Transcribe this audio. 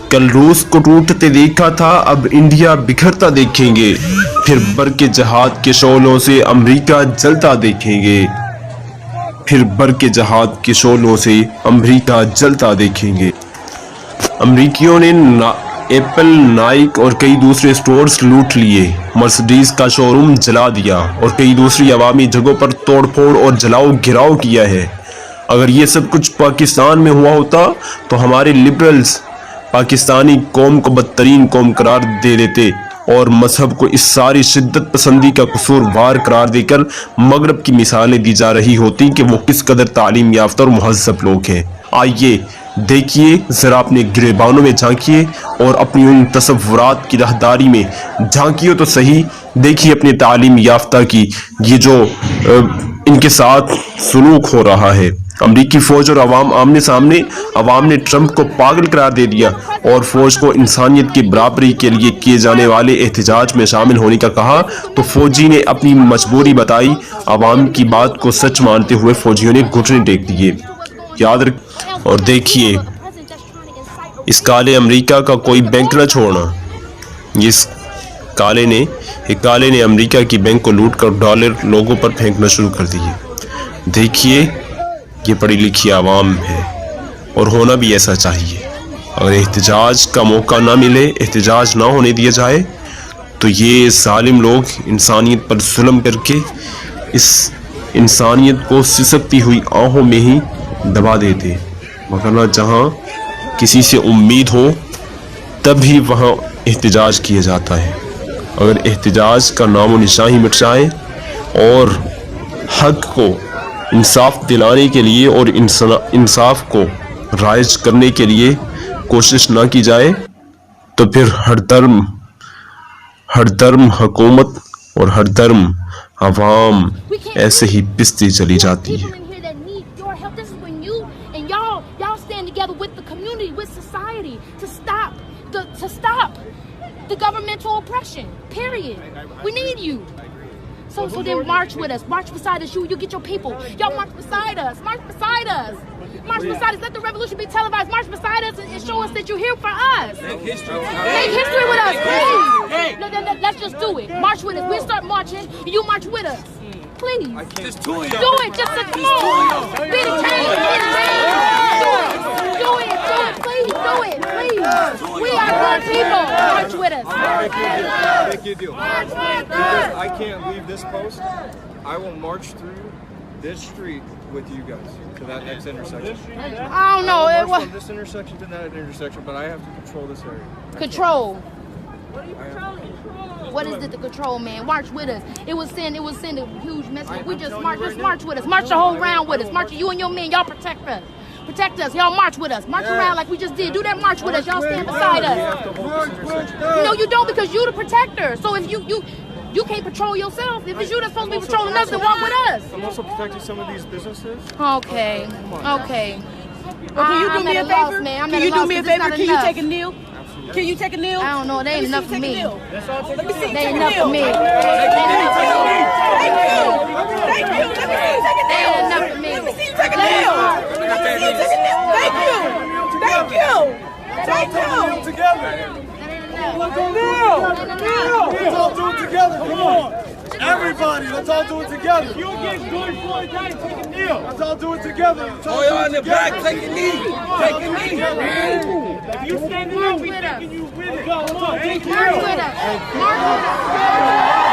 کل روس کو ٹوٹتے دیکھا تھا، اب انڈیا بکھرتا دیکھیں گے، پھر برق جہاد کے شعلوں سے امریکہ جلتا دیکھیں گے، پھر برق جہاد کے شعلوں سے امریکہ جلتا دیکھیں گے۔ امریکیوں نے ایپل، نائک اور کئی دوسرے سٹورز لوٹ لیے، مرسڈیز کا شو روم جلا دیا اور کئی دوسری عوامی جگہوں پر توڑ پھوڑ اور جلاؤ گراؤ کیا ہے۔ اگر یہ سب کچھ پاکستان میں ہوا ہوتا تو ہمارے لبرلز پاکستانی قوم کو بدترین قوم قرار دے دیتے اور مذہب کو اس ساری شدت پسندی کا قصوروار قرار دے کر مغرب کی مثالیں دی جا رہی ہوتی کہ وہ کس قدر تعلیم یافتہ اور مہذب لوگ ہیں۔ آئیے دیکھیے ذرا اپنے گریبانوں میں جھانکیے اور اپنی ان تصورات کی راہداری میں جھانکیے تو صحیح، دیکھیے اپنے تعلیم یافتہ کی یہ جو ان کے ساتھ سلوک ہو رہا ہے۔ امریکی فوج اور عوام آمنے سامنے، عوام نے ٹرمپ کو پاگل قرار دے دیا اور فوج کو انسانیت کی برابری کے لیے کیے جانے والے احتجاج میں شامل ہونے کا کہا تو فوجی نے اپنی مجبوری بتائی، عوام کی بات کو سچ مانتے ہوئے فوجیوں نے گھٹنے ٹیک دیے۔ یاد رکھ اور دیکھیے اس کالے امریکہ کا کوئی بینک نہ چھوڑنا، اس کالے نے امریکہ کی بینک کو لوٹ کر ڈالر لوگوں پر پھینکنا شروع کر دیے۔ دیکھیے یہ پڑھی لکھی عوام ہے اور ہونا بھی ایسا چاہیے۔ اگر احتجاج کا موقع نہ ملے، احتجاج نہ ہونے دیا جائے تو یہ ظالم لوگ انسانیت پر ظلم کر کے اس انسانیت کو سسکتی ہوئی آہوں میں ہی دبا دیتے، مگر جہاں کسی سے امید ہو تب ہی وہاں احتجاج کیا جاتا ہے۔ اگر احتجاج کا نام و نشان ہی مٹ جائے اور حق کو انصاف دلانے کے لیے اور انصاف کو رائج کرنے کے لیے کوشش نہ کی جائے تو پھر ہر درم حکومت اور ہر درم عوام ایسے ہی پستی چلی جاتی ہے۔ The governmental oppression, period. We need you. So then march with us. March beside us. You get your people. Y'all march beside us. March beside us. March beside us. Let the revolution be televised. March beside us and show us that you're here for us. Make history with us, please. Let's just do it. March with us. We'll start marching. You march with us. Please. Just do it. Do it. Just come on. Be the change. Be the change. Do it. Do it. Do it. Please do it. Please. We are good people. March with us. Make you deal. Because I can't leave this post. I will march through this street with you guys to that next intersection. I don't know. I will march from this intersection to that intersection, but I have to control this area. Control. What are you controlling? What is it to control, man? March with us. It will send a huge message. We just march. Just march with us. March the whole round with us. March you and your men. Y'all protect us. Protect us. Y'all march with us. March around like we just did. Do that march with us. Y'all stand beside us. No, you don't, because you're the protector. So if you can't patrol yourself. If it's you that's supposed to be patrolling us, then walk with us. I'm also protecting some of these businesses. Okay. Okay. Well, can you do me a favor? Can you do me a favor? Can you take a kneel? Can you take a kneel? I don't know. They ain't enough for me. Let me see. They ain't enough for me. Thank you. Thank you. Let me see you take a They kneel. ain't enough for me. Let me see you take a kneel. Let me see you take a kneel. Thank you. Thank you. Thank you. Together. Let's all do it together. Come on. Everybody, let's all do it together. You get George Floyd, guys, take a kneel. Let's all do it together. Oh, y'all in the back, take a knee. Take a knee. If you stand up, we taking you with it. Come on, March with us. March with us.